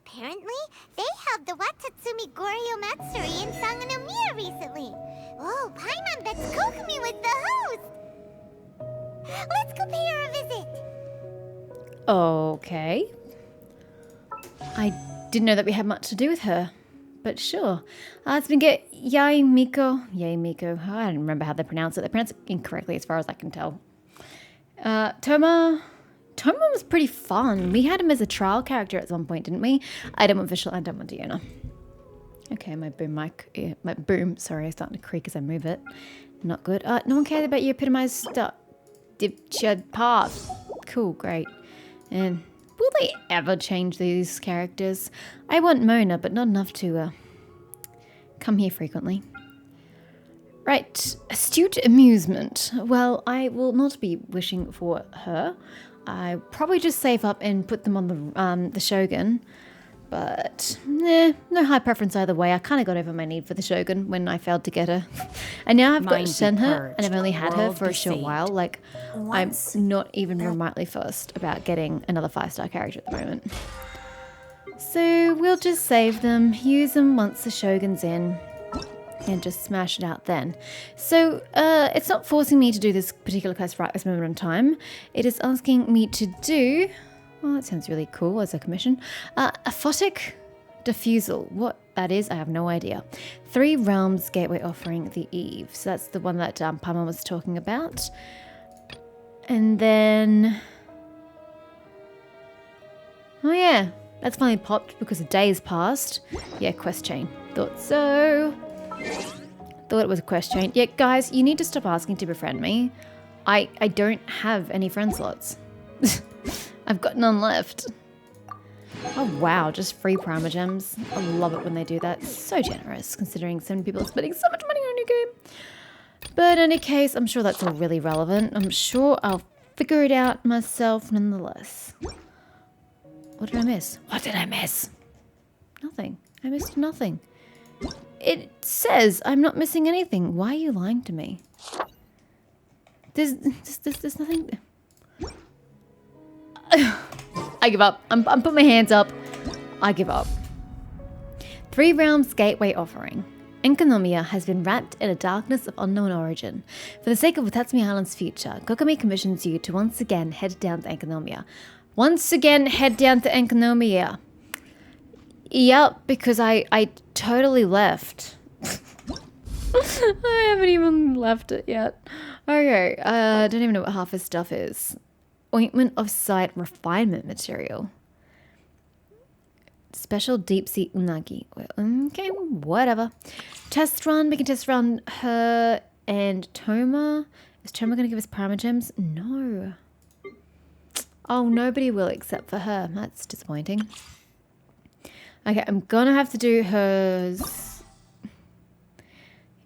Apparently, they held the Watatsumigorio Matsuri in Sanganomiya recently. Oh, Paimon bets Kokumi was the host. Let's go pay her a visit. Okay. I didn't know that we had much to do with her, but sure. It's been get Yaimiko. I don't remember how they pronounce it. They pronounce it incorrectly as far as I can tell. Toma was pretty fun. We had him as a trial character at some point, didn't we? I don't want visual, I don't want Diona. Okay, my boom mic, my boom, sorry, it's starting to creak as I move it. Not good. No one cared about your epitomized path. Cool, great. And will they ever change these characters? I want Mona, but not enough to come here frequently. Right, astute amusement. Well, I will not be wishing for her. I probably just save up and put them on the Shogun. But, no high preference either way. I kind of got over my need for the Shogun when I failed to get her. And now I've got Shenhe, and I've only had her for a short while. Like, I'm not even remotely fussed about getting another 5-star character at the moment. So we'll just save them, use them once the Shogun's in, and just smash it out then. So it's not forcing me to do this particular quest right this moment in time. It is asking me to do... Oh, that sounds really cool as a commission. A photic diffusal. What that is, I have no idea. 3 realms gateway offering the Eve. So that's the one that Paimon was talking about. And then... Oh yeah, that's finally popped because a day has passed. Yeah, quest chain. Thought so. Thought it was a quest chain. Yeah, guys, you need to stop asking to befriend me. I don't have any friend slots. I've got none left. Oh wow, just free Primogems. I love it when they do that. So generous, considering so many people are spending so much money on a new game. But in any case, I'm sure that's all really relevant. I'm sure I'll figure it out myself nonetheless. What did I miss? What did I miss? Nothing. I missed nothing. It says I'm not missing anything. Why are you lying to me? There's nothing... I give up. I'm putting my hands up. I give up. 3 realms gateway offering. Enkanomiya has been wrapped in a darkness of unknown origin. For the sake of Watatsumi Island's future, Kokumi commissions you to once again head down to Enkanomiya. Once again, head down to Enkanomiya. Yep, because I totally left. I haven't even left it yet. Okay, I don't even know what half his stuff is. Ointment of Sight refinement material. Special deep sea unagi. Okay, whatever. Test run. We can test run her and Toma. Is Toma going to give us Primogems? No. Oh, nobody will except for her. That's disappointing. Okay, I'm going to have to do hers.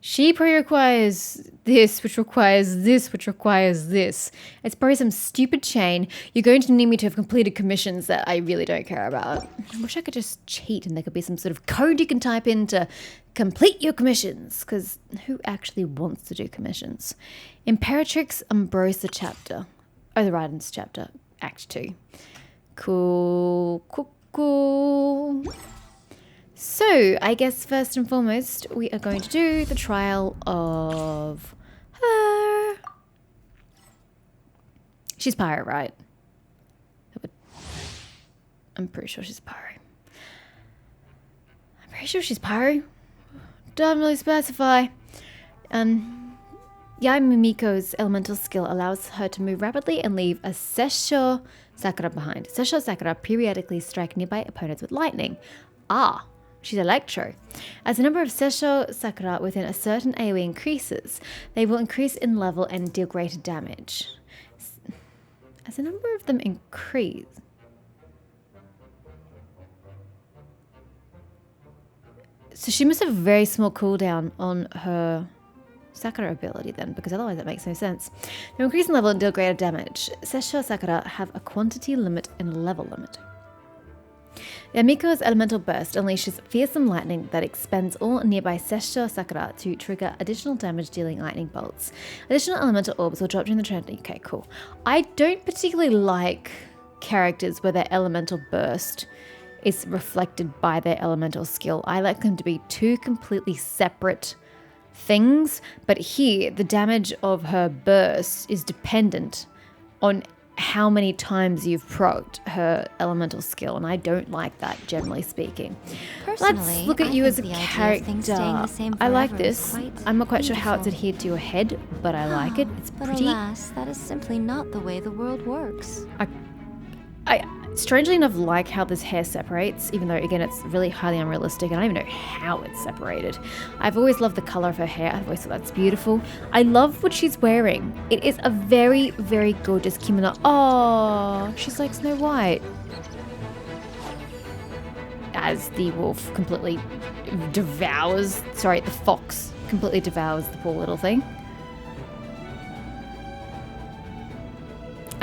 She probably requires this, which requires this, which requires this. It's probably some stupid chain. You're going to need me to have completed commissions that I really don't care about. I wish I could just cheat and there could be some sort of code you can type in to complete your commissions. Because who actually wants to do commissions? Imperatrix Umbrosa Chapter. Oh, the Rydens Chapter. Act 2. Cool. So, I guess first and foremost, we are going to do the trial of her. She's Pyro, right? I'm pretty sure she's Pyro. Don't really specify. Yaimimiko's elemental skill allows her to move rapidly and leave a Sessho Sakura behind. Sessho Sakura periodically strike nearby opponents with lightning. Ah. She's Electro. As the number of Sessho Sakura within a certain AoE increases, they will increase in level and deal greater damage. As the number of them increase... So she must have a very small cooldown on her Sakura ability then, because otherwise that makes no sense. They increase in level and deal greater damage. Sessho Sakura have a quantity limit and level limit. Yamiko's elemental burst unleashes fearsome lightning that expends all nearby Sessho Sakura to trigger additional damage dealing lightning bolts. Additional elemental orbs will drop during the turn. Okay, cool. I don't particularly like characters where their elemental burst is reflected by their elemental skill. I like them to be two completely separate things, but here the damage of her burst is dependent on how many times you've procced her elemental skill, and I don't like that, generally speaking. Personally, Let's look at I you think as a the idea of things staying character. the same I like forever is this. quite I'm not quite sure how it's beautiful. adhered to your head, but I like it. It's But pretty. alas, that is simply not the way the world works. I strangely enough like how this hair separates, even though again it's really highly unrealistic and I don't even know how it's separated. I've always loved the color of her hair. I've always thought that's beautiful. I love what she's wearing. It is a very, very gorgeous kimono. Oh, she's like Snow White. As the wolf completely devours, sorry, the fox completely devours the poor little thing.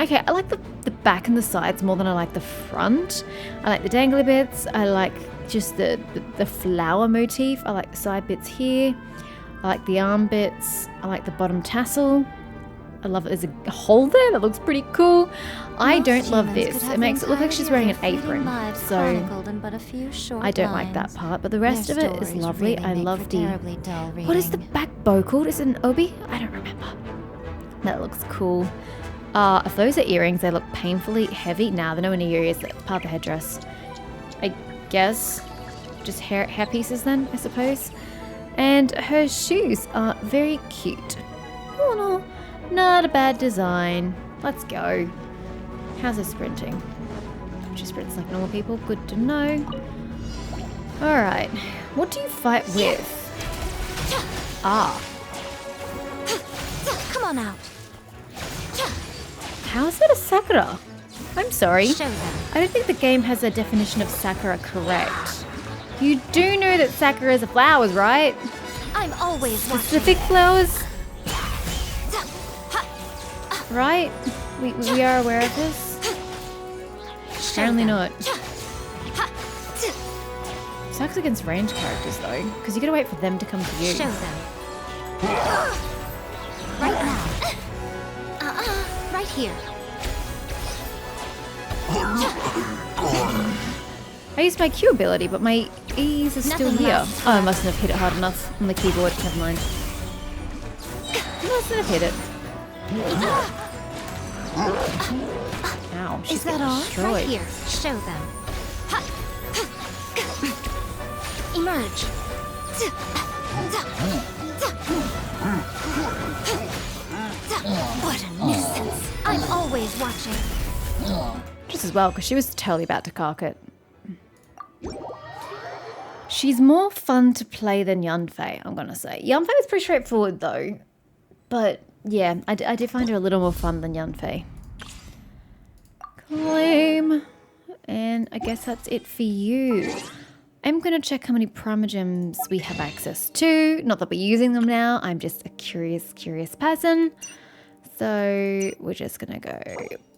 Okay, I like the back and the sides more than I like the front. I like the dangly bits. I like just the flower motif. I like the side bits here. I like the arm bits. I like the bottom tassel. I love that there's a hole there. That looks pretty cool. I don't love this. It makes it look like she's wearing an apron. So I don't like that part. But the rest of it is lovely. I love the... What is the back bow called? Is it an obi? I don't remember. That looks cool. If those are earrings, they look painfully heavy. Nah, they're nowhere near ears. They're part of the headdress. I guess just hair pieces then, I suppose. And her shoes are very cute. Oh no, not a bad design. Let's go. How's her sprinting? She sprints like normal people. Good to know. Alright. What do you fight with? Ah. Come on out. How is that a Sakura? I'm sorry. Show them. I don't think the game has a definition of Sakura correct. You do know that Sakuras are flowers, right? I'm always Specific flowers? Right? We are aware of this? Apparently not. Sucks against range characters though, because you gotta wait for them to come to you. Show them. Right now. Right here. I used my Q ability, but my E's are still Nothing here. left. Oh, I mustn't have hit it hard enough on the keyboard. Never mind. I mustn't have hit it. Ow, she's Is that getting all? destroyed. Right here. Show them. Emerge. What a nuisance. I'm always watching. Just as well, because she was totally about to cock it. She's more fun to play than Yanfei, I'm gonna say. Yanfei was pretty straightforward though. But yeah, I did find her a little more fun than Yanfei. Claim. And I guess that's it for you. I'm gonna check how many Primogems we have access to. Not that we're using them now, I'm just a curious person. So we're just gonna go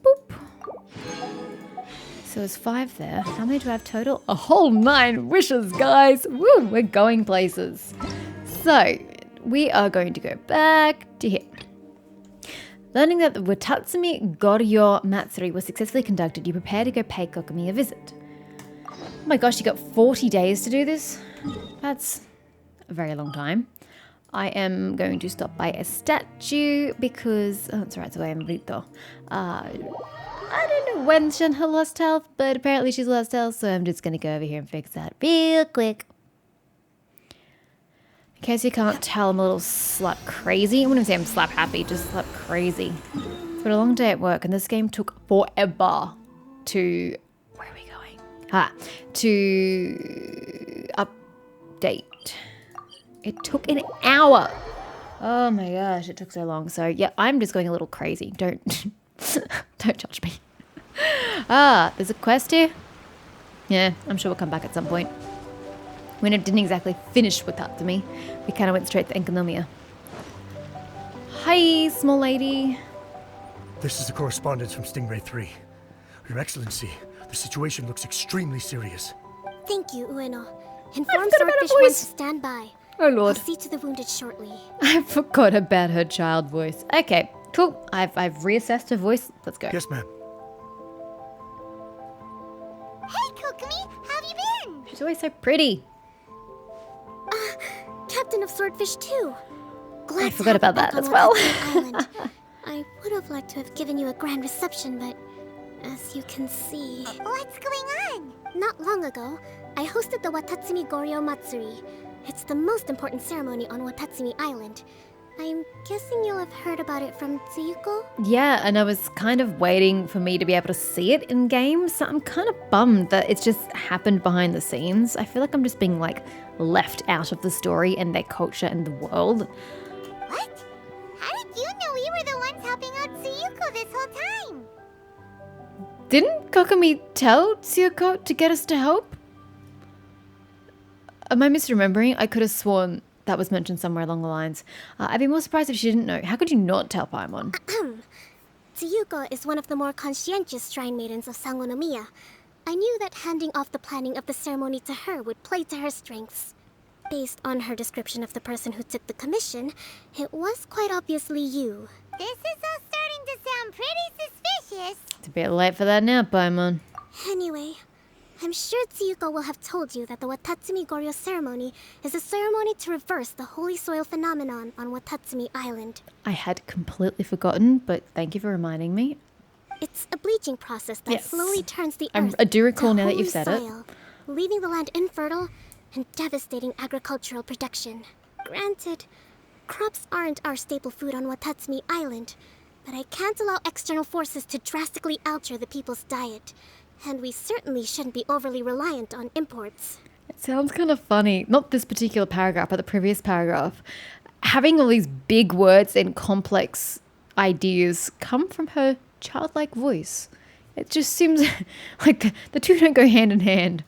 boop. So there's 5 there. How many do I have total? A whole 9 wishes, guys. Woo, we're going places. So we are going to go back to here. Learning that the Watatsumigorio Matsuri was successfully conducted, you prepare to go pay Kokumi a visit. Oh my gosh, you got 40 days to do this? That's a very long time. I am going to stop by a statue because... Oh, that's right, it's way Amrito. I don't know when Shenhe lost health, but apparently she's lost health, so I'm just going to go over here and fix that real quick. In case you can't tell, I'm a little slap crazy. I wouldn't say I'm slap happy, just slap crazy. It's been a long day at work, and this game took forever to... Where are we going? To update. It took an hour. Oh my gosh, it took so long. So yeah, I'm just going a little crazy. Don't judge me. There's a quest here. Yeah, I'm sure we'll come back at some point. When it didn't exactly finish with Watatsumi, we kind of went straight to Enkanomiya. Hi, small lady. This is the correspondence from Stingray 3. Your Excellency, the situation looks extremely serious. Thank you, Ueno. I Inform forgot about her Swordfish 1 to voice. stand by. Oh I'll lord. see to the wounded shortly. I forgot about her child voice. Okay, cool. I've reassessed her voice. Let's go. Yes, ma'am. Hey, Kokumi. How have you been? She's always so pretty. Captain of Swordfish 2. Glad I to forgot have you about back that on as well. Watatsumi Island. I would have liked to have given you a grand reception, but as you can see... What's going on? Not long ago, I hosted the Watatsumigorio Matsuri. It's the most important ceremony on Watatsumi Island. I'm guessing you'll have heard about it from Tsuyuko? Yeah, and I was kind of waiting for me to be able to see it in game, so I'm kind of bummed that it's just happened behind the scenes. I feel like I'm just being like left out of the story and their culture and the world. What? How did you know we were the ones helping out Tsuyuko this whole time? Didn't Kokumi tell Tsuyuko to get us to help? Am I misremembering? I could have sworn that was mentioned somewhere along the lines. I'd be more surprised if she didn't know. How could you not tell Paimon? Tsuyuko is one of the more conscientious shrine maidens of Sangonomiya. I knew that handing off the planning of the ceremony to her would play to her strengths. Based on her description of the person who took the commission, it was quite obviously you. This is all starting to sound pretty suspicious. It's a bit late for that now, Paimon. Anyway, I'm sure Tsuyuko will have told you that the Watatsumigorio Ceremony is a ceremony to reverse the holy soil phenomenon on Watatsumi Island. I had completely forgotten, but thank you for reminding me. It's a bleaching process that Yes. slowly turns the I earth do recall to now that holy you've said it. soil, leaving the land infertile and devastating agricultural production. Granted, crops aren't our staple food on Watatsumi Island, but I can't allow external forces to drastically alter the people's diet, and we certainly shouldn't be overly reliant on imports. It sounds kind of funny. Not this particular paragraph, but the previous paragraph. Having all these big words and complex ideas come from her childlike voice. It just seems like the two don't go hand in hand.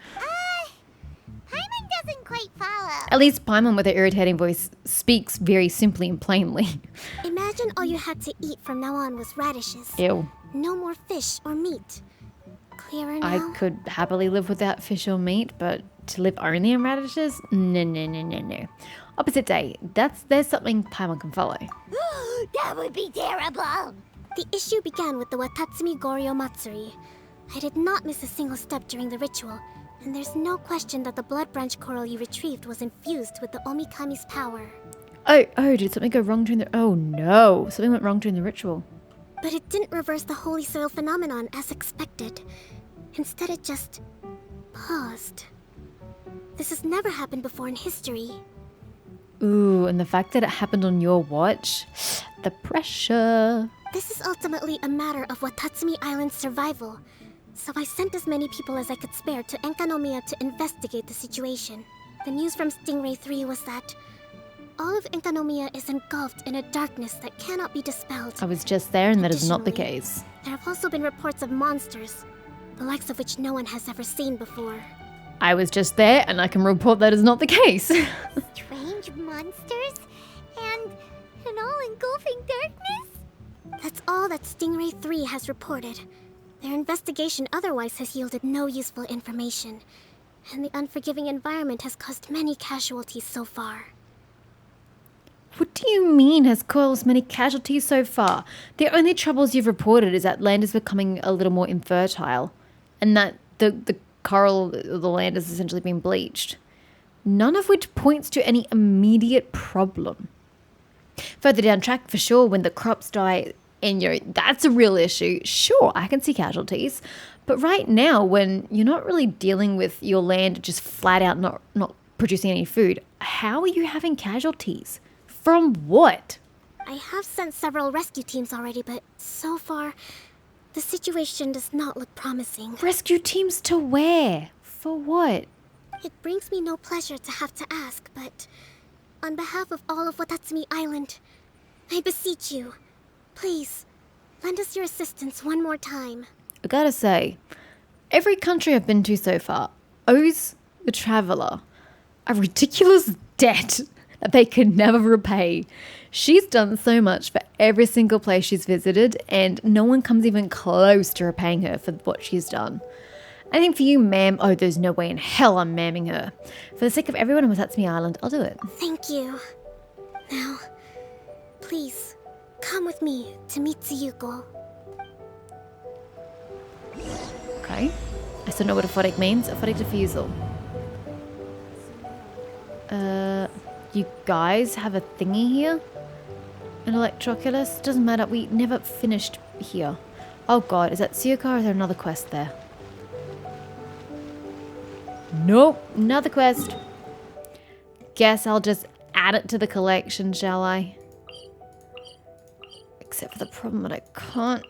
Paimon doesn't quite follow. At least Paimon with her irritating voice speaks very simply and plainly. Imagine all you had to eat from now on was radishes. Ew. No more fish or meat. Clearer now? I could happily live without fish or meat, but to live only on radishes? No. Opposite day. There's something Paimon can follow. That would be terrible. The issue began with the Watatsumigorio Matsuri. I did not miss a single step during the ritual, and there's no question that the blood branch coral you retrieved was infused with the Omikami's power. Oh, did something go wrong during the... Oh no, something went wrong during the ritual. But it didn't reverse the holy soil phenomenon as expected. Instead, it just paused. This has never happened before in history. Ooh, and the fact that it happened on your watch, the pressure. This is ultimately a matter of Watatsumi Island's survival, so I sent as many people as I could spare to Enkanomiya to investigate the situation. The news from Stingray 3 was that all of Enkanomiya is engulfed in a darkness that cannot be dispelled. I was just there and that is not the Additionally, case. There have also been reports of monsters, the likes of which no one has ever seen before. I was just there and I can report that is not the case. Strange monsters and an all-engulfing darkness? That's all that Stingray 3 has reported. Their investigation otherwise has yielded no useful information, and the unforgiving environment has caused many casualties so far. What do you mean has caused many casualties so far? The only troubles you've reported is that land is becoming a little more infertile, and that the coral, the land has essentially been bleached. None of which points to any immediate problem. Further down track, for sure, when the crops die, and that's a real issue, sure, I can see casualties. But right now, when you're not really dealing with your land just flat out not producing any food, how are you having casualties? From what? I have sent several rescue teams already, but so far, the situation does not look promising. Rescue teams to where? For what? It brings me no pleasure to have to ask, but on behalf of all of Watatsumi Island, I beseech you, please, lend us your assistance one more time. I gotta say, every country I've been to so far owes the traveller a ridiculous debt that they could never repay. She's done so much for every single place she's visited, and no one comes even close to repaying her for what she's done. I think for you, ma'am, oh, there's no way in hell I'm ma'aming her. For the sake of everyone on Watatsumi Island, I'll do it. Thank you. Now, please, come with me to meet Tsuyuko. Okay. I still know what aphotic means. Aphotic diffusal. You guys have a thingy here? An electroculus? Doesn't matter. We never finished here. Oh god, is that Tsuyoka or is there another quest there? Nope, another quest. Guess I'll just add it to the collection, shall I? Except for the problem that I can't.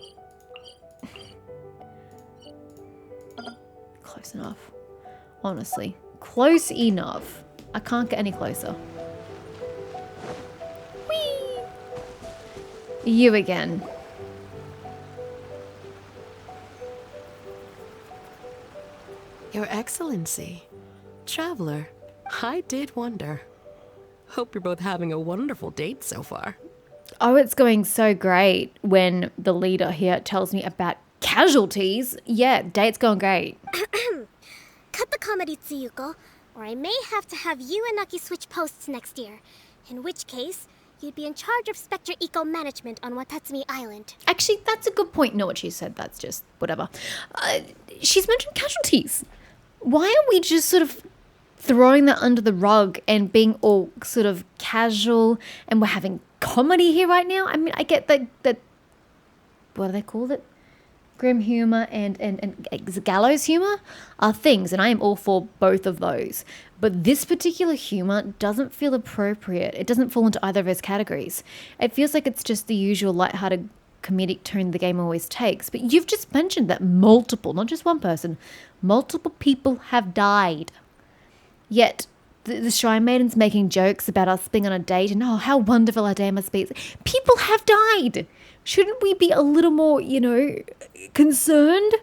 Close enough. Honestly. Close enough. I can't get any closer. Whee! You again. Your Excellency. Traveler, I did wonder. Hope you're both having a wonderful date so far. Oh, it's going so great when the leader here tells me about casualties. Yeah, date's going great. Cut the comedy, Tsuyuko, or I may have to have you and Naki switch posts next year. In which case, you'd be in charge of Spectre Eco Management on Watatsumi Island. Actually, that's a good point. Not what she said. That's just whatever. She's mentioned casualties. Why are we just sort of throwing that under the rug and being all sort of casual and we're having comedy here right now? I mean, I get that what do they call it? Grim humor and gallows humor are things, and I am all for both of those. But this particular humor doesn't feel appropriate. It doesn't fall into either of those categories. It feels like it's just the usual lighthearted comedic tone the game always takes. But you've just mentioned that multiple, not just one person, multiple people have died. Yet the Shrine Maiden's making jokes about us being on a date and, oh, how wonderful our day must be. People have died. Shouldn't we be a little more, concerned?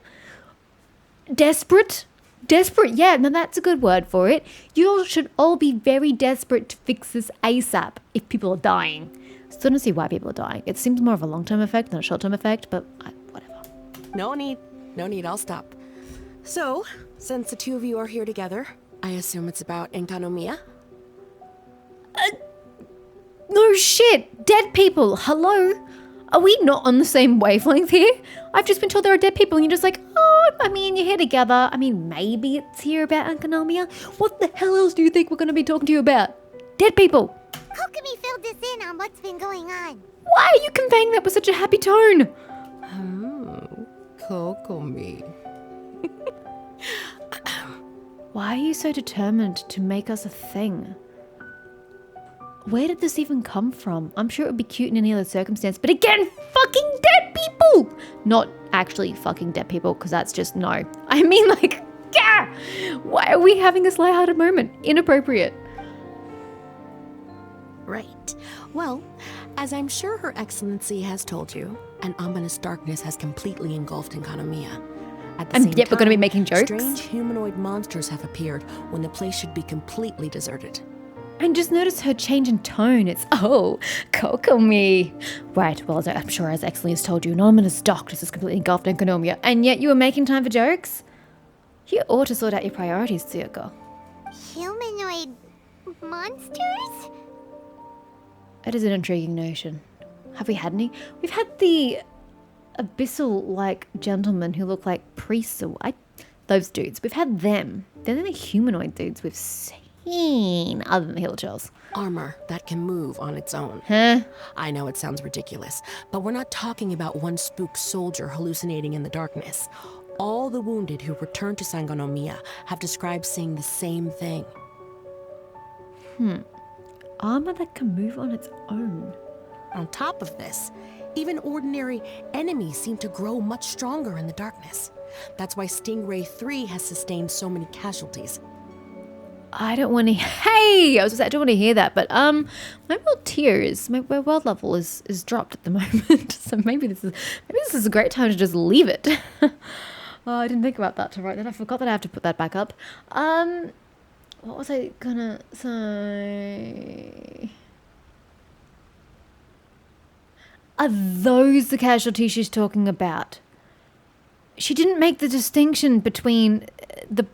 Desperate? Desperate, yeah, now that's a good word for it. You all should all be very desperate to fix this ASAP if people are dying. Still don't see why people are dying. It seems more of a long-term effect than a short-term effect, but whatever. No need, I'll stop. So, since the two of you are here together, I assume it's about Enkanomiya? No shit! Dead people! Hello? Are we not on the same wavelength here? I've just been told there are dead people and you're just like, oh, I mean, you're here together. I mean, maybe it's here about Enkanomiya. What the hell else do you think we're going to be talking to you about? Dead people! Kokomi filled us in on what's been going on. Why are you conveying that with such a happy tone? Kokomi. Why are you so determined to make us a thing? Where did this even come from? I'm sure it would be cute in any other circumstance, but again, fucking dead people! Not actually fucking dead people, because that's just no. I mean, like, yeah! Why are we having this lighthearted moment? Inappropriate. Right. Well, as I'm sure Her Excellency has told you, an ominous darkness has completely engulfed Enkanomiya. At the And same yet we're going to be time, making jokes? strange humanoid monsters have appeared when the place should be completely deserted. And just notice her change in tone. It's, oh, Kokomi. Right, well, I'm sure as Exley has told you, an ominous darkness is completely engulfed in Enkanomiya, and yet you were making time for jokes? You ought to sort out your priorities, Tsuyuko. Humanoid monsters? It is an intriguing notion. Have we had any? We've had the abyssal-like gentlemen who look like priests. Those dudes. We've had them. They're the only humanoid dudes we've seen other than the Hillchills. Armor that can move on its own. Huh? I know it sounds ridiculous, but we're not talking about one spook soldier hallucinating in the darkness. All the wounded who returned to Sangonomiya have described seeing the same thing. Armor that can move on its own. On top of this, even ordinary enemies seem to grow much stronger in the darkness. That's why Stingray 3 has sustained so many casualties. I don't want to. Hey, I was gonna say, I don't want to hear that, but my world tears. My world level is dropped at the moment, so maybe this is a great time to just leave it. Oh, I didn't think about that till right then. I forgot that I have to put that back up. What was I gonna say? Are those the casualties she's talking about? She didn't make the distinction between the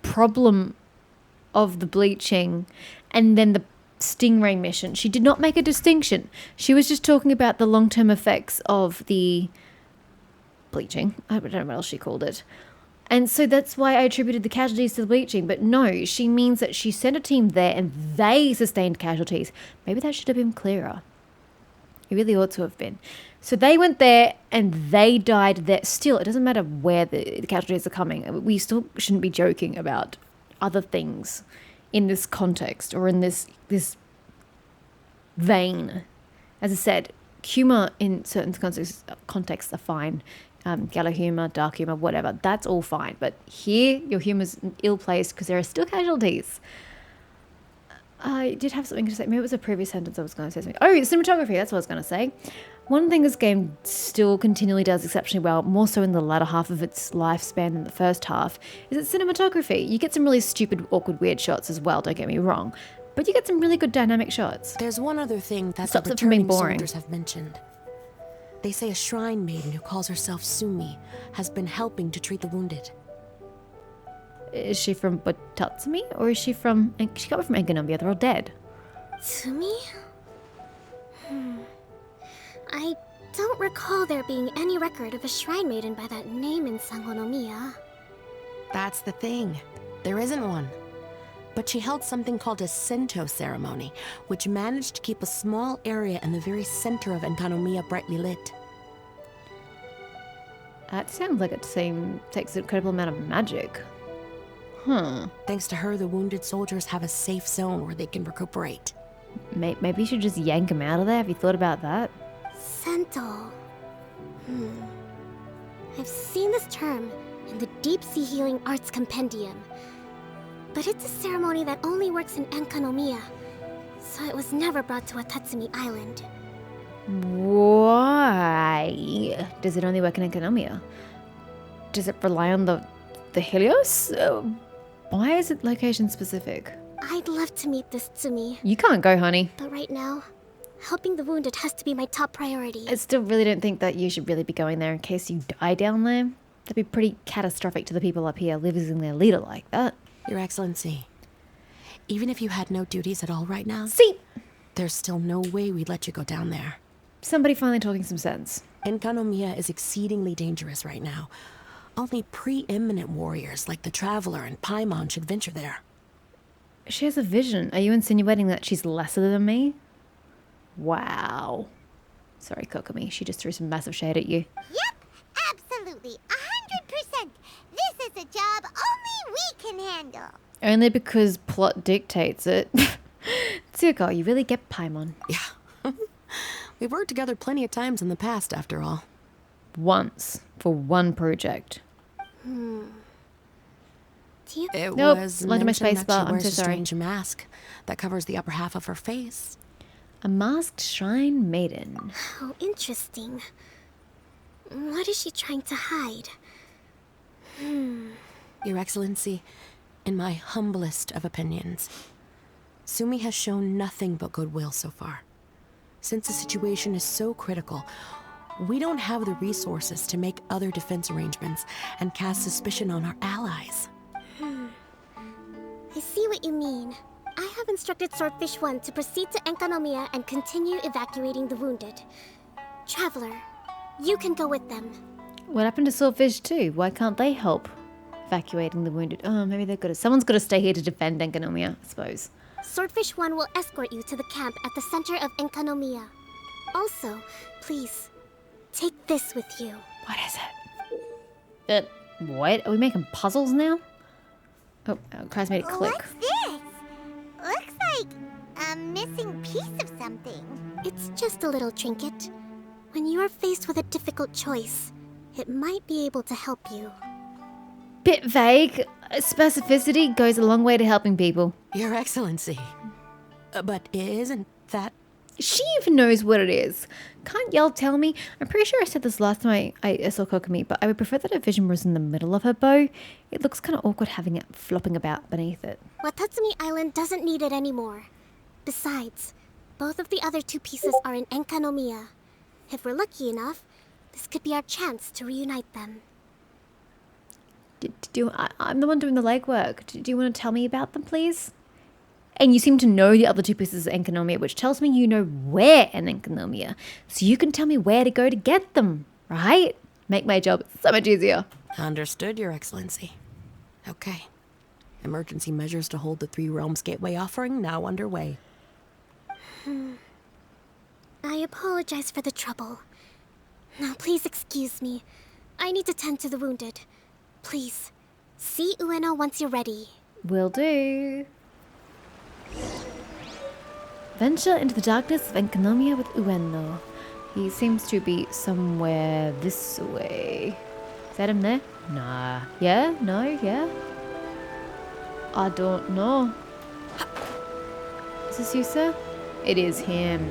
problem of the bleaching and then the Stingray mission. She did not make a distinction. She was just talking about the long-term effects of the bleaching. I don't know what else she called it. And so that's why I attributed the casualties to the bleaching. But no, she means that she sent a team there and they sustained casualties. Maybe that should have been clearer. It really ought to have been. So they went there and they died there. Still, it doesn't matter where the casualties are coming. We still shouldn't be joking about other things in this context or in this vein. As I said, humor in certain contexts are fine. Gallow humor, dark humor, whatever. That's all fine. But here, your humor's ill-placed because there are still casualties. I did have something to say. Maybe it was a previous sentence I was going to say. Oh, cinematography. That's what I was going to say. One thing this game still continually does exceptionally well, more so in the latter half of its lifespan than the first half, is its cinematography. You get some really stupid, awkward, weird shots as well, don't get me wrong. But you get some really good dynamic shots. There's one other thing that Stops the it from being returning boring. soldiers have mentioned. They say a shrine maiden who calls herself Sumi has been helping to treat the wounded. Is she from Watatsumi? Or is she from... She got me from Enkanomiya. They're all dead. Tsumi? I don't recall there being any record of a shrine maiden by that name in Sangonomiya. That's the thing. There isn't one. But she held something called a Sento ceremony, which managed to keep a small area in the very center of Enkanomiya brightly lit. That sounds like it takes an incredible amount of magic. Thanks to her, the wounded soldiers have a safe zone where they can recuperate. Maybe you should just yank him out of there. Have you thought about that? Sento. I've seen this term in the Deep Sea Healing Arts Compendium. But it's a ceremony that only works in Enkanomiya, so it was never brought to Watatsumi Island. Why does it only work in Enkanomiya? Does it rely on the Helios? Why is it location specific? I'd love to meet this Tsumi, You can't go, honey. but right now, helping the wounded has to be my top priority. I still really don't think that you should really be going there in case you die down there. That'd be pretty catastrophic to the people up here losing their leader like that. Your Excellency, even if you had no duties at all right now, See, there's still no way we'd let you go down there. somebody finally talking some sense. Enkanomiya is exceedingly dangerous right now. Only preeminent warriors like the Traveler and Paimon should venture there. She has a vision. Are you insinuating that she's lesser than me? Wow. Sorry, Kokomi. She just threw some massive shade at you. Yep, absolutely, 100%. This is a job only we can handle. Only because plot dictates it. Tsuko, you really get Paimon. Yeah. We've worked together plenty of times in the past, after all. Once. For one project. Do you... It Nope, was landed my mentioned space that bar. she I'm wears so a sorry. strange mask that covers the upper half of her face. A masked shrine maiden. Oh, interesting. What is she trying to hide? Your Excellency, in my humblest of opinions, Sumi has shown nothing but goodwill so far. Since the situation is so critical, we don't have the resources to make other defense arrangements and cast suspicion on our allies. I see what you mean. I have instructed Swordfish 1 to proceed to Enkanomiya and continue evacuating the wounded. Traveler, you can go with them. What happened to Swordfish 2? Why can't they help evacuating the wounded? Oh, maybe they've got to... Someone's got to stay here to defend Enkanomiya, I suppose. Swordfish 1 will escort you to the camp at the center of Enkanomiya. Also, please, take this with you. What is it? What? Are we making puzzles now? Oh, Kai's made it click. What's this? Looks like a missing piece of something. It's just a little trinket. When you are faced with a difficult choice, it might be able to help you. Bit vague. Specificity goes a long way to helping people. Your Excellency. But isn't that... She even knows what it is. Can't y'all tell me? I'm pretty sure I said this last time I saw Kokomi, but I would prefer that her vision was in the middle of her bow. It looks kind of awkward having it flopping about beneath it. Watatsumi Island doesn't need it anymore. Besides, both of the other two pieces are in Enkanomiya. If we're lucky enough, this could be our chance to reunite them. I'm the one doing the legwork. Do you want to tell me about them, please? And you seem to know the other two pieces of Enkanomiya, which tells me you know where in Enkanomiya. So you can tell me where to go to get them, right? Make my job so much easier. Understood, Your Excellency. Okay. Emergency measures to hold the Three Realms Gateway offering now underway. I apologize for the trouble. Now, please excuse me. I need to tend to the wounded. Please, see Ueno once you're ready. Will do. Venture into the darkness of Enkanomiya with Ueno. He seems to be somewhere this way. Is that him there? Nah. Yeah? No? Yeah? I don't know. Is this you, sir? It is him.